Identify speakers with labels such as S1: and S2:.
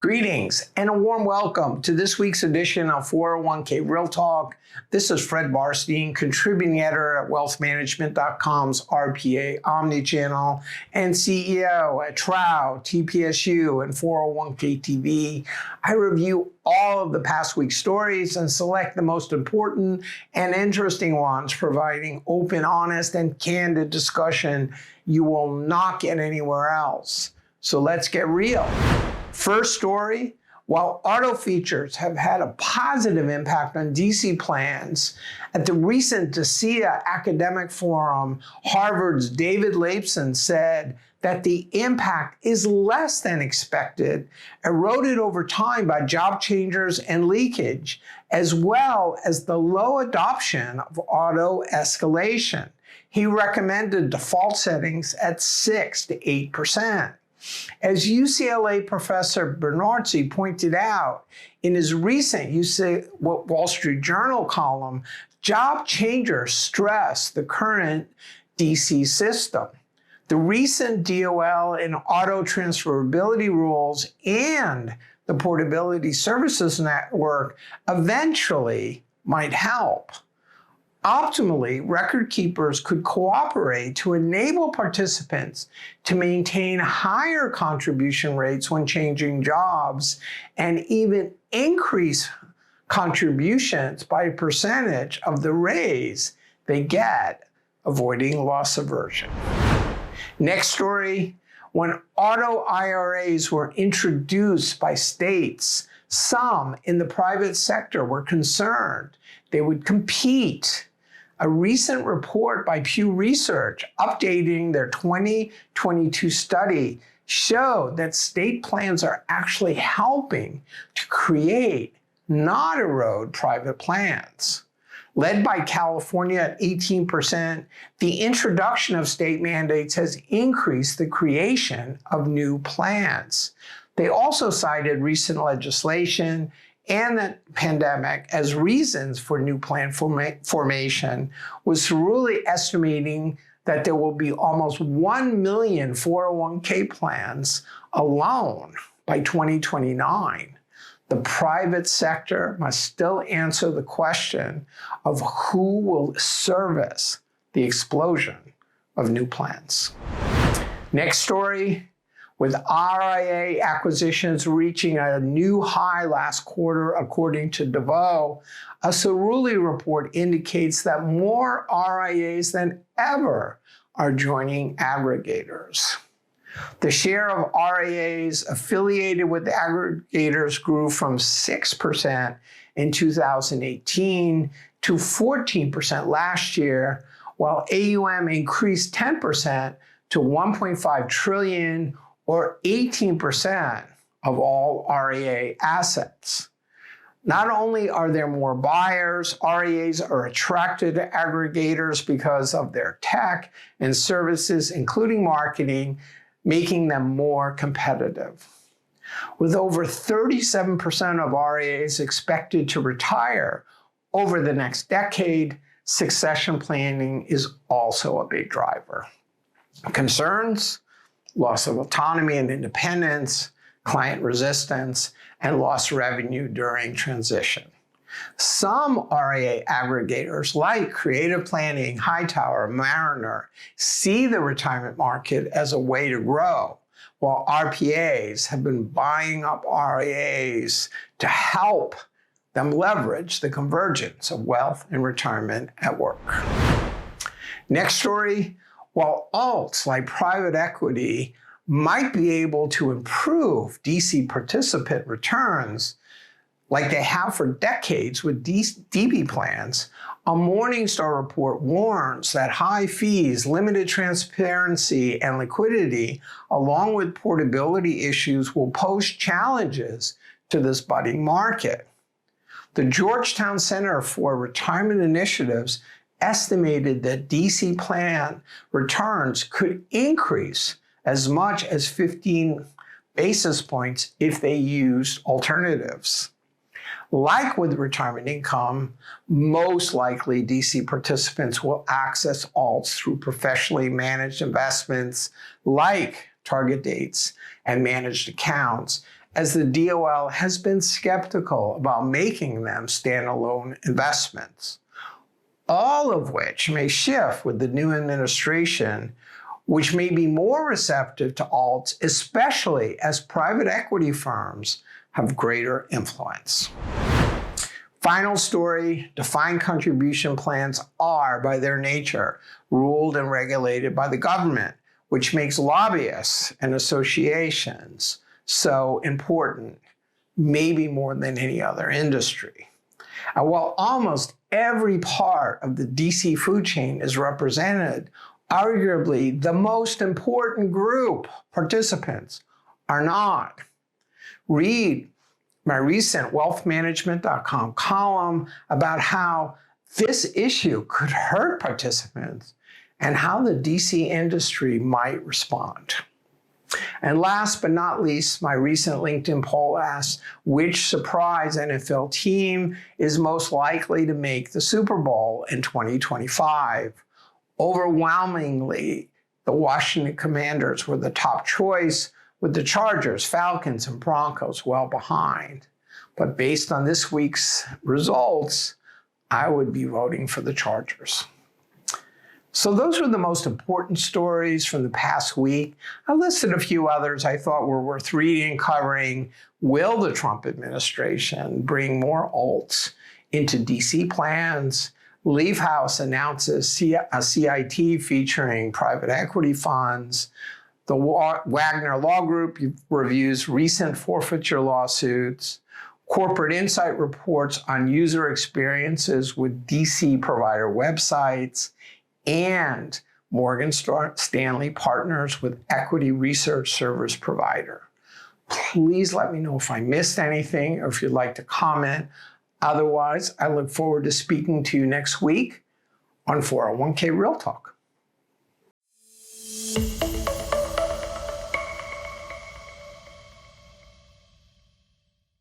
S1: Greetings and a warm welcome to this week's edition of 401k Real Talk. This is Fred Barstein, contributing editor at wealthmanagement.com's RPA Omnichannel and CEO at Trow, TPSU, and 401k TV. I review all of the past week's stories and select the most important and interesting ones, providing open, honest, and candid discussion you will not get anywhere else. So let's get real. First story, while auto features have had a positive impact on DC plans, at the recent DeCia Academic Forum, Harvard's David Lapson said that the impact is less than expected, eroded over time by job changers and leakage, as well as the low adoption of auto escalation. He recommended default settings at 6 to 8%. As UCLA professor Bernarzi pointed out in his recent Wall Street Journal column, job changers stress the current DC system. The recent DOL and auto transferability rules and the Portability Services Network eventually might help. Optimally, record keepers could cooperate to enable participants to maintain higher contribution rates when changing jobs and even increase contributions by a percentage of the raise they get, avoiding loss aversion. Next story, when auto IRAs were introduced by states, some in the private sector were concerned they would compete. A recent report by Pew Research updating their 2022 study showed that state plans are actually helping to create, not erode, private plans. Led by California at 18%, the introduction of state mandates has increased the creation of new plans. They also cited recent legislation and the pandemic as reasons for new plan formation, with Cerulli estimating that there will be almost 1 million 401k plans alone by 2029. The private sector must still answer the question of who will service the explosion of new plans. Next story. With RIA acquisitions reaching a new high last quarter, according to DeVoe, a Cerulli report indicates that more RIAs than ever are joining aggregators. The share of RIAs affiliated with aggregators grew from 6% in 2018 to 14% last year, while AUM increased 10% to $1.5 trillion, or 18% of all RIA assets. Not only are there more buyers, RIAs are attracted to aggregators because of their tech and services, including marketing, making them more competitive. With over 37% of RIAs expected to retire over the next decade, succession planning is also a big driver. Concerns? Loss of autonomy and independence, client resistance, and lost revenue during transition. Some RIA aggregators like Creative Planning, Hightower, Mariner see the retirement market as a way to grow, while RPAs have been buying up RIAs to help them leverage the convergence of wealth and retirement at work. Next story. While alts like private equity might be able to improve DC participant returns like they have for decades with DB plans, a Morningstar report warns that high fees, limited transparency, and liquidity, along with portability issues, will pose challenges to this budding market. The Georgetown Center for Retirement Initiatives estimated that DC plan returns could increase as much as 15 basis points if they used alternatives. Like with retirement income, most likely DC participants will access alts through professionally managed investments like target dates and managed accounts, as the DOL has been skeptical about making them standalone investments, all of which may shift with the new administration, which may be more receptive to alts, especially as private equity firms have greater influence. Final story, defined contribution plans are, by their nature, ruled and regulated by the government, which makes lobbyists and associations so important, maybe more than any other industry. And while almost every part of the DC food chain is represented, arguably the most important group, participants, are not. Read my recent wealthmanagement.com column about how this issue could hurt participants and how the DC industry might respond. And last but not least, my recent LinkedIn poll asks which surprise NFL team is most likely to make the Super Bowl in 2025. Overwhelmingly, the Washington Commanders were the top choice, with the Chargers, Falcons, and Broncos well behind. But based on this week's results, I would be voting for the Chargers. So those were the most important stories from the past week. I listed a few others I thought were worth reading, covering will the Trump administration bring more alts into DC plans? Leaf House announces a CIT featuring private equity funds. The Wagner Law Group reviews recent forfeiture lawsuits. Corporate Insight reports on user experiences with DC provider websites. And Morgan Stanley partners with equity research service provider. Please let me know if I missed anything or if you'd like to comment. Otherwise, I look forward to speaking to you next week on 401k Real Talk.